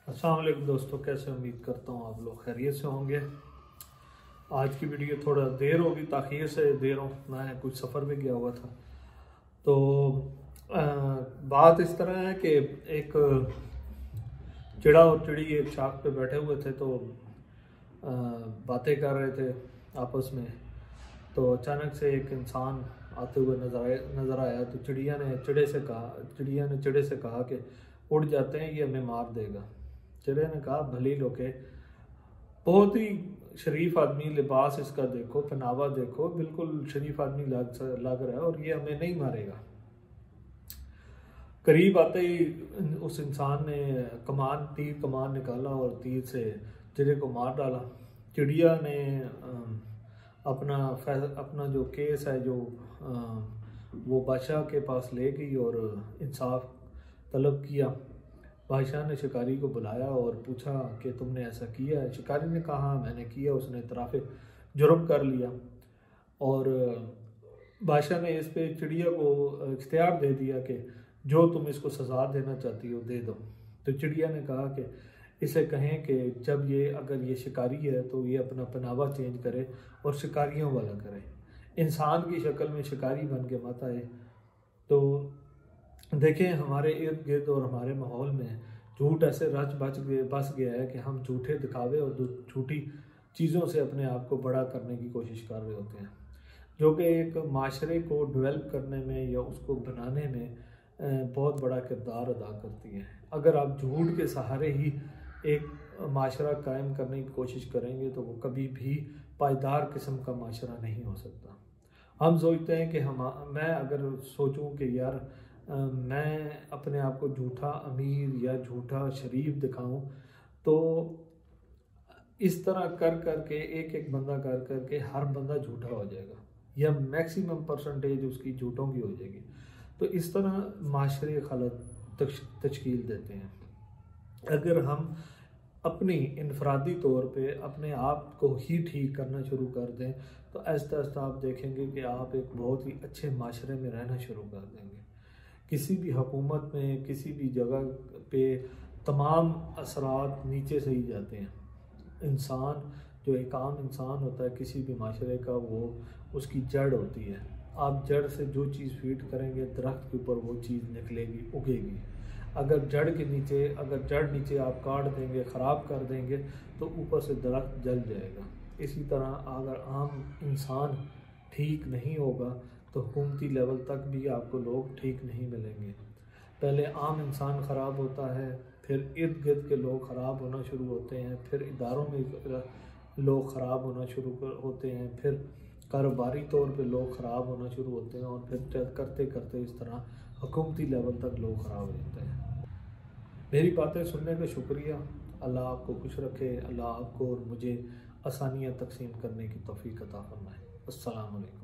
अस्सलाम वालेकुम दोस्तों, कैसे उम्मीद करता हूँ आप लोग खैरियत से होंगे। आज की वीडियो थोड़ा देर होगी, ताख़ीर से देर हो, मैं कुछ सफ़र में गया हुआ था। तो बात इस तरह है कि एक चिड़ा और चिड़ी एक शाख पे बैठे हुए थे, तो बातें कर रहे थे आपस में। तो अचानक से एक इंसान आते हुए नज़र आया। तो चिड़िया ने चिड़े से कहा कि उड़ जाते हैं, ये हमें मार देगा। चिड़े ने कहा भले लोके, बहुत ही शरीफ आदमी, लिबास इसका देखो, पहनावा देखो, बिल्कुल शरीफ आदमी लग रहा है और ये हमें नहीं मारेगा। करीब आते ही उस इंसान ने तीर कमान निकाला और तीर से चिड़े को मार डाला। चिड़िया ने अपना जो केस है वो बादशाह के पास ले गई और इंसाफ तलब किया। बादशाह ने शिकारी को बुलाया और पूछा कि तुमने ऐसा किया है। शिकारी ने कहा मैंने किया। उसने इतराफ़े जुर्म कर लिया और बादशाह ने इस पे चिड़िया को इख्तियार दे दिया कि जो तुम इसको सज़ा देना चाहती हो दे दो। तो चिड़िया ने कहा कि इसे कहें कि अगर ये शिकारी है तो ये अपना पहनावा चेंज करे और शिकारियों वाला करे, इंसान की शक्ल में शिकारी बन के मत आए। तो देखें, हमारे इर्द गिर्द और हमारे माहौल में झूठ ऐसे बस गया है कि हम झूठे दिखावे और झूठी चीज़ों से अपने आप को बड़ा करने की कोशिश कर रहे होते हैं, जो कि एक माशरे को डेवलप करने में या उसको बनाने में बहुत बड़ा किरदार अदा करती है। अगर आप झूठ के सहारे ही एक माशरा कायम करने की कोशिश करेंगे तो वो कभी भी पायदार किस्म का माशरा नहीं हो सकता। हम सोचते हैं कि मैं अगर सोचूं कि यार मैं अपने आप को झूठा अमीर या झूठा शरीफ दिखाऊं, तो इस तरह कर के एक बंदा कर के हर बंदा झूठा हो जाएगा या मैक्सिमम परसेंटेज उसकी झूठों की हो जाएगी। तो इस तरह माशरे खलत तश्कील देते हैं। अगर हम अपनी इनफरादी तौर पे अपने आप को ही ठीक करना शुरू कर दें तो आहिस्ता आहिस्ता आप देखेंगे कि आप एक बहुत ही अच्छे माशरे में रहना शुरू कर देंगे। किसी भी हुकूमत में, किसी भी जगह पे तमाम असरात नीचे से ही जाते हैं। इंसान जो एक आम इंसान होता है किसी भी माशरे का, वो उसकी जड़ होती है। आप जड़ से जो चीज़ फीड करेंगे दरख्त के ऊपर वो चीज़ निकलेगी, उगेगी। अगर जड़ नीचे आप काट देंगे, ख़राब कर देंगे तो ऊपर से दरख्त जल जाएगा। इसी तरह अगर आम इंसान ठीक नहीं होगा तो हुकूमती लेवल तक भी आपको लोग ठीक नहीं मिलेंगे। पहले आम इंसान ख़राब होता है, फिर इर्द गिर्द के लोग ख़राब होना शुरू होते हैं, फिर इदारों में लोग ख़राब होना शुरू होते हैं, फिर कारोबारी तौर पे लोग ख़राब होना शुरू होते हैं और फिर करते करते इस तरह हुकूमती लेवल तक लोग ख़राब हो जाते हैं। मेरी बातें सुनने का शुक्रिया। अल्लाह आपको खुश रखे। अल्लाह आपको और मुझे आसानियाँ तकसीम करने की तौफीक अता फरमाए। अस्सलाम वालेकुम।